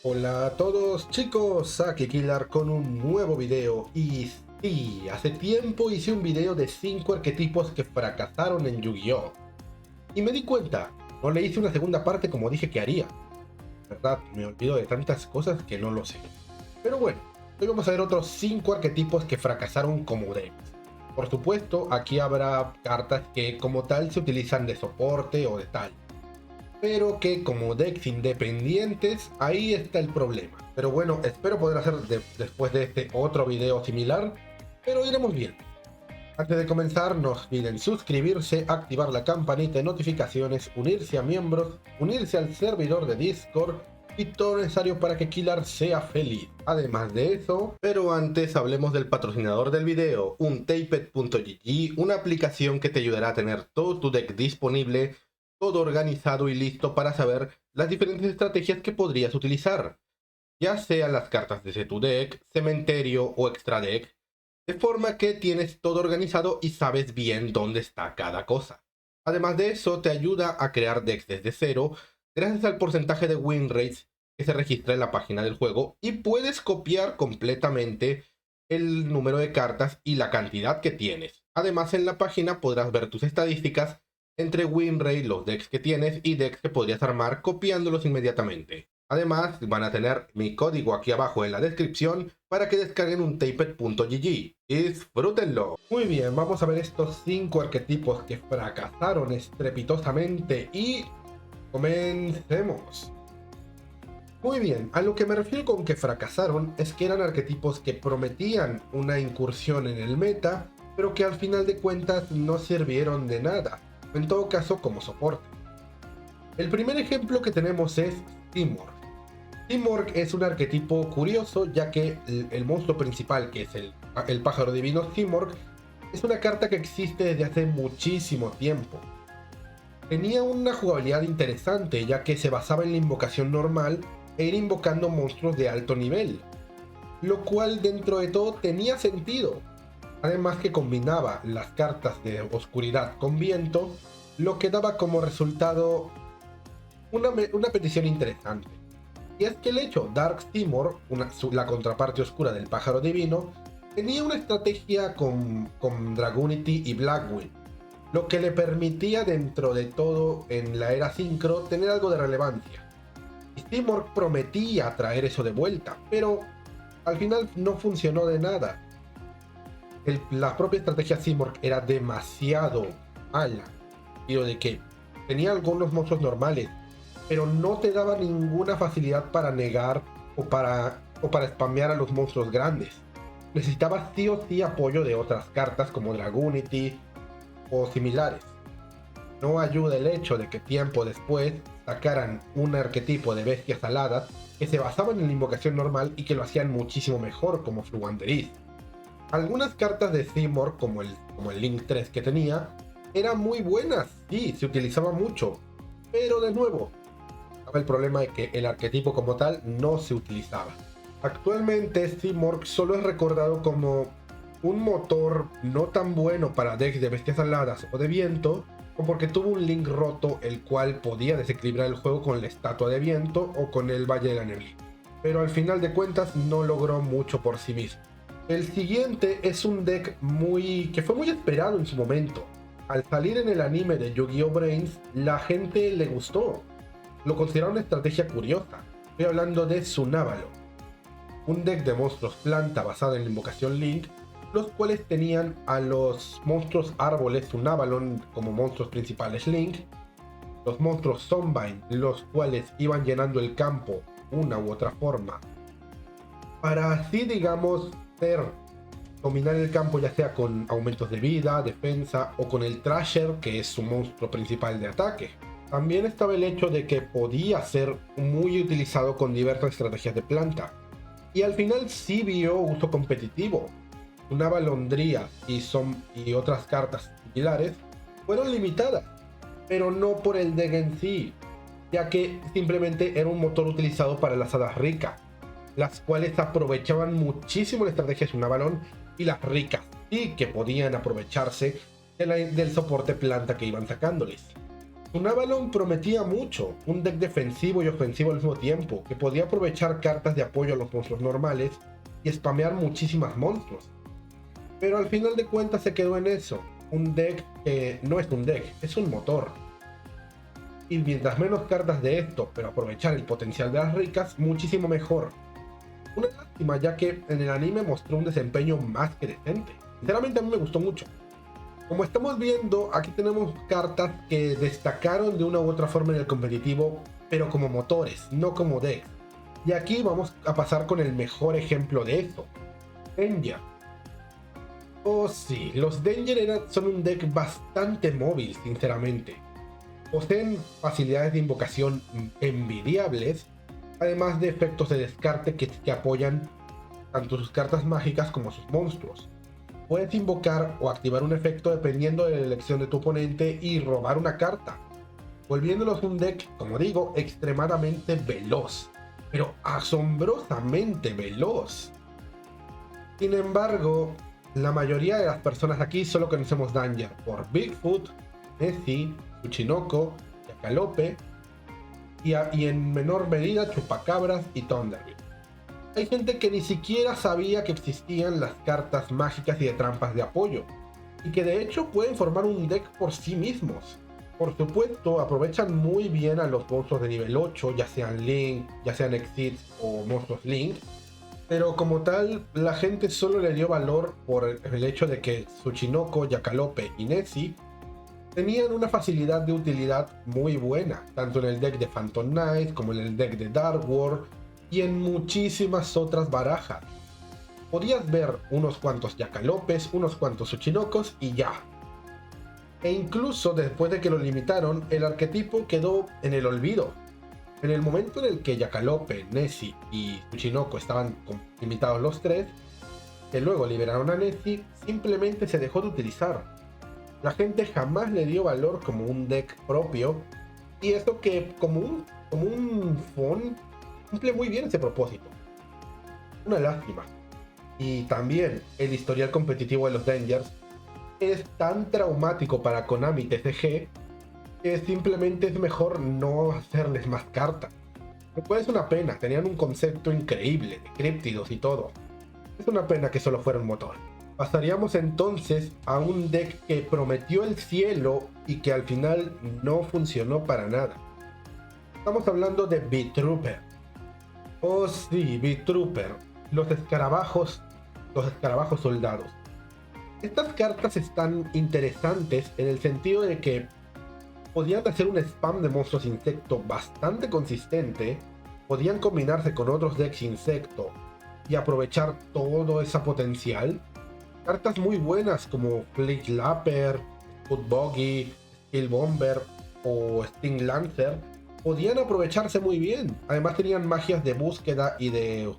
Hola a todos chicos, aquí Killer con un nuevo video. Y sí, hace tiempo hice un video de 5 arquetipos que fracasaron en Yu-Gi-Oh! Y me di cuenta, no le hice una segunda parte como dije que haría. ¿Verdad? Me olvido de tantas cosas que no lo sé. Pero bueno, hoy vamos a ver otros 5 arquetipos que fracasaron como decks. Por supuesto, aquí habrá cartas que como tal se utilizan de soporte o de tal, pero que como decks independientes, ahí está el problema. Pero bueno, espero poder hacer después de este otro video similar, pero iremos bien. Antes de comenzar, no olviden suscribirse, activar la campanita de notificaciones, unirse a miembros, unirse al servidor de Discord y todo lo necesario para que Killer sea feliz. Además de eso, pero antes hablemos del patrocinador del video, Untaped.gg, una aplicación que te ayudará a tener todo tu deck disponible, todo organizado y listo para saber las diferentes estrategias que podrías utilizar, ya sean las cartas desde tu deck, cementerio o extra deck, de forma que tienes todo organizado y sabes bien dónde está cada cosa. Además de eso, te ayuda a crear decks desde cero, gracias al porcentaje de win rates que se registra en la página del juego, y puedes copiar completamente el número de cartas y la cantidad que tienes. Además, en la página podrás ver tus estadísticas entre win rate, los decks que tienes y decks que podrías armar copiándolos inmediatamente. Además, van a tener mi código aquí abajo en la descripción para que descarguen Untaped.gg. ¡Disfrútenlo! Muy bien, vamos a ver estos 5 arquetipos que fracasaron estrepitosamente y comencemos. Muy bien, a lo que me refiero con que fracasaron es que eran arquetipos que prometían una incursión en el meta, pero que al final de cuentas no sirvieron de nada, en todo caso como soporte. El primer ejemplo que tenemos es Steamwork. Steamwork es un arquetipo curioso, ya que el monstruo principal, que es el pájaro divino Steamwork, es una carta que existe desde hace muchísimo tiempo. Tenía una jugabilidad interesante, ya que se basaba en la invocación normal e ir invocando monstruos de alto nivel, lo cual dentro de todo tenía sentido. Además que combinaba las cartas de oscuridad con viento, lo que daba como resultado una petición interesante. Y es que el hecho Dark Steamwork, la contraparte oscura del pájaro divino, tenía una estrategia con Dragunity y Blackwind, lo que le permitía dentro de todo en la era Synchro tener algo de relevancia. Steamwork prometía traer eso de vuelta, pero al final no funcionó de nada. La propia estrategia Steamwork era demasiado mala, digo de que tenía algunos monstruos normales, pero no te daba ninguna facilidad para negar o para spamear a los monstruos grandes. Necesitabas sí o sí apoyo de otras cartas como Dragunity o similares. No ayuda el hecho de que tiempo después sacaran un arquetipo de bestias aladas que se basaban en la invocación normal y que lo hacían muchísimo mejor, como Flugwanderis. Algunas cartas de Steamwork, como el Link 3 que tenía, eran muy buenas, sí, se utilizaba mucho, pero de nuevo, el problema de que el arquetipo como tal no se utilizaba. Actualmente Steamwork solo es recordado como un motor no tan bueno para decks de bestias aladas o de viento, o porque tuvo un link roto el cual podía desequilibrar el juego con la estatua de viento o con el Valle de la Neblina, pero al final de cuentas no logró mucho por sí mismo. El siguiente es un deck que fue muy esperado en su momento. Al salir en el anime de Yu-Gi-Oh! Brains, la gente le gustó. Lo consideraron una estrategia curiosa. Estoy hablando de Tsunavalon, un deck de monstruos planta basado en la invocación Link, los cuales tenían a los monstruos árboles Tsunavalon como monstruos principales Link, los monstruos Sunbind, los cuales iban llenando el campo una u otra forma, para así digamos dominar el campo, ya sea con aumentos de vida, defensa o con el Thrasher, que es su monstruo principal de ataque. También estaba el hecho de que podía ser muy utilizado con diversas estrategias de planta, y al final sí vio uso competitivo. Una Balondría y otras cartas similares fueron limitadas, pero no por el deck en sí, ya que simplemente era un motor utilizado para las hadas ricas, las cuales aprovechaban muchísimo la estrategia de Tsunavalon, y las ricas sí que podían aprovecharse del soporte planta que iban sacándoles. Un Avalon prometía mucho, un deck defensivo y ofensivo al mismo tiempo, que podía aprovechar cartas de apoyo a los monstruos normales y spamear muchísimas monstruos. Pero al final de cuentas se quedó en eso, un deck que no es un deck, es un motor. Y mientras menos cartas de esto, pero aprovechar el potencial de las ricas, muchísimo mejor. Una lástima, ya que en el anime mostró un desempeño más que decente. Sinceramente a mí me gustó mucho. Como estamos viendo, aquí tenemos cartas que destacaron de una u otra forma en el competitivo, pero como motores, no como decks. Y aquí vamos a pasar con el mejor ejemplo de esto, Danger. Oh sí, los Danger son un deck bastante móvil, sinceramente. Poseen facilidades de invocación envidiables, además de efectos de descarte que apoyan tanto sus cartas mágicas como sus monstruos. Puedes invocar o activar un efecto dependiendo de la elección de tu oponente y robar una carta, volviéndolos un deck, como digo, extremadamente veloz, pero asombrosamente veloz. Sin embargo, la mayoría de las personas aquí solo conocemos Danger por Bigfoot, Nessie, Tsuchinoko, Jackalope y en menor medida Chupacabras y Thunderbird. Hay gente que ni siquiera sabía que existían las cartas mágicas y de trampas de apoyo, y que de hecho pueden formar un deck por sí mismos. Por supuesto, aprovechan muy bien a los monstruos de nivel 8, ya sean Link, ya sean Exit o monstruos Link, pero como tal, la gente solo le dio valor por el hecho de que Tsuchinoko, Jackalope y Nessie tenían una facilidad de utilidad muy buena, tanto en el deck de Phantom Knight como en el deck de Dark World y en muchísimas otras barajas. Podías ver unos cuantos Jackalopes, unos cuantos Tsuchinokos y ya. E incluso después de que lo limitaron, el arquetipo quedó en el olvido. En el momento en el que Jackalope, Nessie y Tsuchinoko estaban limitados los tres, que luego liberaron a Nessie, simplemente se dejó de utilizar. La gente jamás le dio valor como un deck propio, y esto que como un Fon cumple muy bien ese propósito. Una lástima. Y también el historial competitivo de los Dangers es tan traumático para Konami TCG que simplemente es mejor no hacerles más cartas. Lo cual es una pena, tenían un concepto increíble de críptidos y todo. Es una pena que solo fuera un motor. Pasaríamos entonces a un deck que prometió el cielo y que al final no funcionó para nada. Estamos hablando de Beat-Trooper. Oh sí, Beat-Trooper. Los escarabajos soldados. Estas cartas están interesantes en el sentido de que podían hacer un spam de monstruos insecto bastante consistente, podían combinarse con otros decks insecto y aprovechar todo ese potencial. Cartas muy buenas como Fleet Lapper, Foot Buggy, Steel Bomber o Sting Lancer podían aprovecharse muy bien. Además tenían magias de búsqueda y de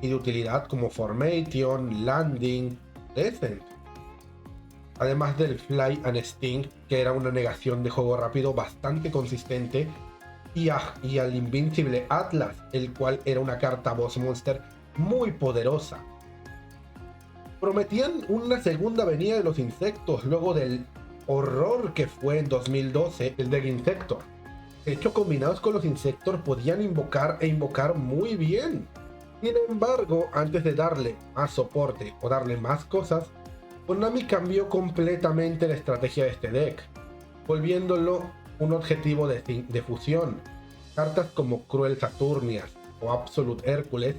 utilidad como Formation, Landing, Descent. Además del Fly and Sting, que era una negación de juego rápido bastante consistente, y al Invincible Atlas, el cual era una carta boss monster muy poderosa. Prometían una segunda venida de los insectos luego del horror que fue en 2012 el deck Insector. De hecho, combinados con los Insector podían invocar muy bien. Sin embargo, antes de darle más soporte o darle más cosas, Konami cambió completamente la estrategia de este deck, volviéndolo un objetivo de fusión. Cartas como Cruel Saturnias o Absolute Hércules,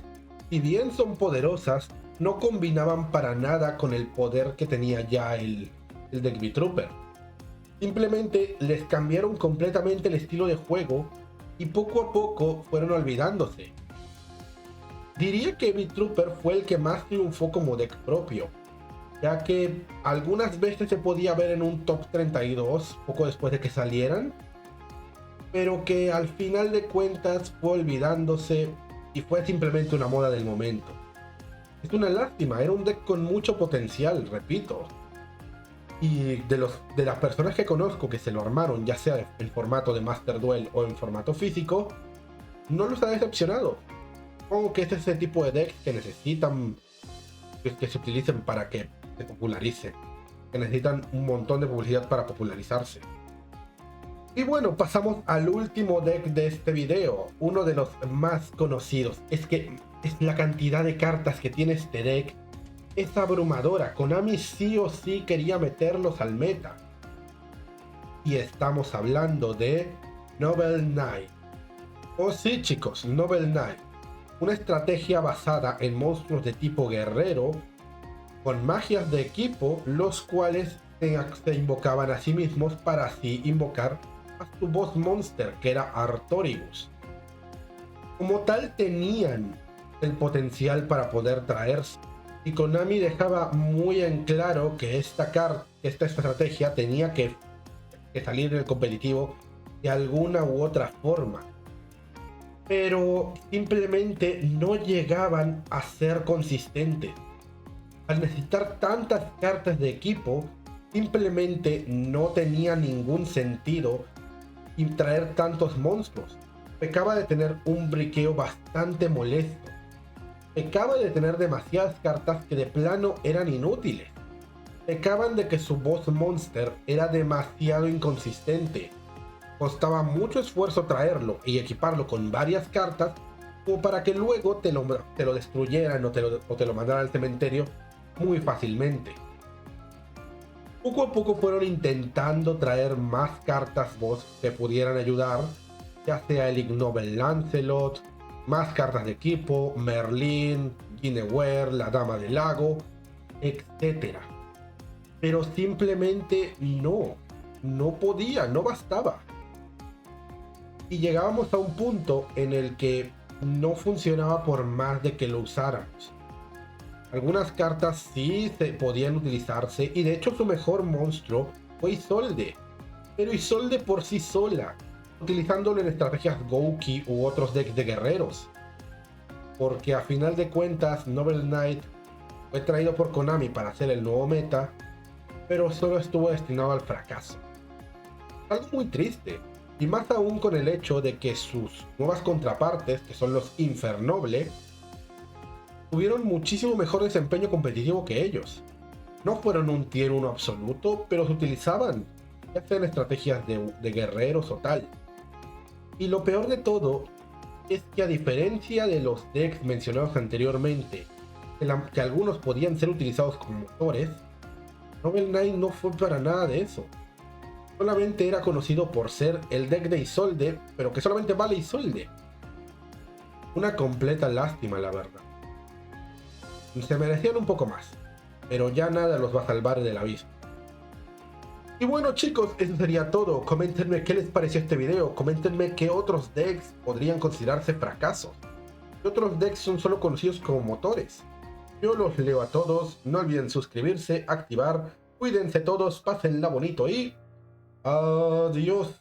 si bien son poderosas, no combinaban para nada con el poder que tenía ya el deck Beat-Trooper. Simplemente les cambiaron completamente el estilo de juego y poco a poco fueron olvidándose. Diría que Beat-Trooper fue el que más triunfó como deck propio, ya que algunas veces se podía ver en un top 32 poco después de que salieran, pero que al final de cuentas fue olvidándose y fue simplemente una moda del momento. Es una lástima, era un deck con mucho potencial, repito. Y de las personas que conozco que se lo armaron, ya sea en formato de Master Duel o en formato físico, no los ha decepcionado. Supongo que es ese tipo de decks que necesitan que se utilicen para que se popularice, que necesitan un montón de publicidad para popularizarse. Y bueno, pasamos al último deck de este video, uno de los más conocidos. Es que es la cantidad de cartas que tiene este deck es abrumadora. Konami sí o sí quería meterlos al meta. Y estamos hablando de Noble Knight. Oh sí, chicos, Noble Knight. Una estrategia basada en monstruos de tipo guerrero con magias de equipo, los cuales se invocaban a sí mismos para así invocar a su boss monster, que era Artorius. Como tal, tenían el potencial para poder traerse, y Konami dejaba muy en claro que esta estrategia tenía que salir en el competitivo de alguna u otra forma, pero simplemente no llegaban a ser consistentes. Al necesitar tantas cartas de equipo, simplemente no tenía ningún sentido y traer tantos monstruos. Pecaba de tener un briqueo bastante molesto. Pecaba de tener demasiadas cartas que de plano eran inútiles. Pecaban de que su boss monster era demasiado inconsistente. Costaba mucho esfuerzo traerlo y equiparlo con varias cartas como para que luego te lo destruyeran o te lo mandaran al cementerio muy fácilmente. Poco a poco fueron intentando traer más cartas boss que pudieran ayudar, ya sea el Ignoble Lancelot, más cartas de equipo, Merlin, Guinevere, la Dama del Lago, etc. Pero simplemente no podía, no bastaba. Y llegábamos a un punto en el que no funcionaba por más de que lo usáramos. Algunas cartas sí podían utilizarse, y de hecho su mejor monstruo fue Isolde. Pero Isolde por sí sola, utilizándolo en estrategias Gouki u otros decks de guerreros. Porque a final de cuentas, Noble Knight fue traído por Konami para hacer el nuevo meta, pero solo estuvo destinado al fracaso. Algo muy triste, y más aún con el hecho de que sus nuevas contrapartes, que son los Infernoble, tuvieron muchísimo mejor desempeño competitivo que ellos. No fueron un tier 1 absoluto, pero se utilizaban, ya sean estrategias de guerreros o tal. Y lo peor de todo es que, a diferencia de los decks mencionados anteriormente, que algunos podían ser utilizados como motores, Noble Knight no fue para nada de eso. Solamente era conocido por ser el deck de Isolde, pero que solamente vale Isolde. Una completa lástima, la verdad. Se merecían un poco más, pero ya nada los va a salvar del abismo. Y bueno, chicos, eso sería todo. Coméntenme qué les pareció este video. Coméntenme qué otros decks podrían considerarse fracasos. ¿Qué otros decks son solo conocidos como motores? Yo los leo a todos. No olviden suscribirse, activar. Cuídense todos, pásenla bonito y adiós.